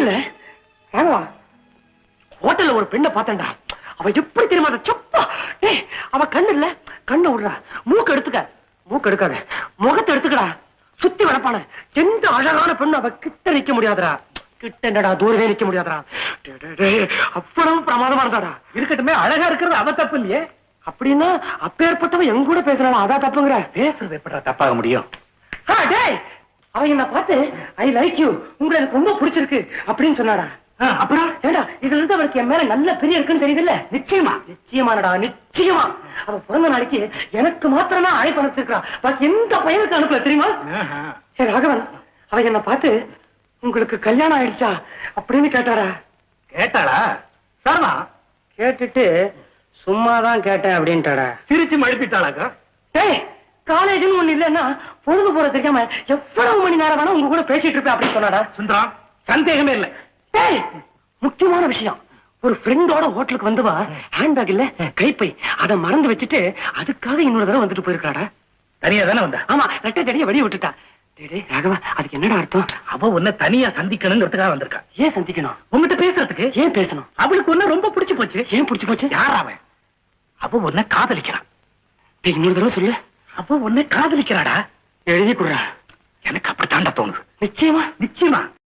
இல்ல ராகவா, ஹோட்டல்ல ஒரு பெண்ணை பார்த்தேன்டா. அவ எப்படி தெரியுமா சப்பா. ஏய், அவ கண்ணு இல்ல, கண்ணை விடுறா. மூக்கு எடுத்துக்க, மூக்கு எடுக்காத, முகத்தை எடுத்துக்கடா. சுத்தி வளப்பான எந்த அழகான பெண்ணு அவ கிட்ட நிக்க முடியாதுடா. கிட்ட என்னடா, தூரவே நிக்க முடியாதுடா. அவ்வளவு பிரமாதமா இருந்தாடா. இருக்கட்டுமே, அழகா இருக்கிறது அவ தப்பு இல்லையே. அப்படின்னா அப்பேற்பட்டவன் எங்க கூட பேசுறாளா, அதான் தப்புங்கிற? பேசுறது எப்படா தப்பாக முடியும்? அவ என்ன பார்த்து ஐ லைக் யூ, உங்களை எனக்கு ரொம்ப பிடிச்சிருக்கு அப்படின்னு சொன்னாடா. அப்புறம் ஏடா, இதுல இருந்து அவளுக்கு என் மேல நல்ல பெரிய இருக்குன்னு தெரியுதுல்ல? நிச்சயமா, நிச்சயமானடா, நிச்சயமா. அவ பிறந்த நாளைக்கு எனக்கு மாத்திரம் தான் அழைப்பு அனுப்பிச்சிருக்கான், பாக்கி எந்த பையனுக்கு அனுப்பல தெரியுமா? ஏ ராகவன், அவ என்ன பார்த்து உங்களுக்கு கல்யாணம் ஆயிடுச்சா அப்படின்னு கேட்டாடா. கேட்டாளா? சரமா கேட்டுட்டு சும்மாதான் கேட்டேன் அப்படின்ட்டாடா. சிரிச்சு மழுப்பிட்டாளாக்கா? ஏய், காலேஜ்னு ஒண்ணு இல்லன்னா பொழுது போற தெரியாம எவ்வளவு மணி நேரம் வேணா உங்க கூட பேசிட்டு இருப்பேன் அப்படின்னு சொன்னாடா. சுந்தரம், சந்தேகமே இல்லை. ஏய், முக்கியமான விஷயம், ஒரு ஃப்ரெண்டோட ஹோட்டலுக்கு வந்தவா ஹேண்ட்பேக் இல்ல கைப்பை, அதை மறந்து வச்சுட்டு அதுக்காக இன்னொரு தடவை வந்துட்டு போயிருக்காடா. தனியா தானே வந்தா? ஆமா, ரெட்டை தடிய வெளிய விட்டுட்டா. ராகவா, அதுக்கு என்னடா அர்த்தம்? அவ உன்னை தனியா சந்திக்கணுங்கிறதுக்காக வந்திருக்கா. ஏன் சந்திக்கணும்? உங்ககிட்ட பேசுறதுக்கு. ஏன் பேசணும்? அவளுக்கு ஒண்ணு ரொம்ப பிடிச்சு போச்சு. ஏன் பிடிச்சு போச்சு? யார் அவன்? அவ உன்னை காதலிக்கிறான். இன்னொரு தடவை சொல்லு. அவ உன்னை காதலிக்கிறாடா. எழுதி கொடுறா. எனக்கு அப்படித்தாண்டா தோணுது. நிச்சயமா? நிச்சயமா.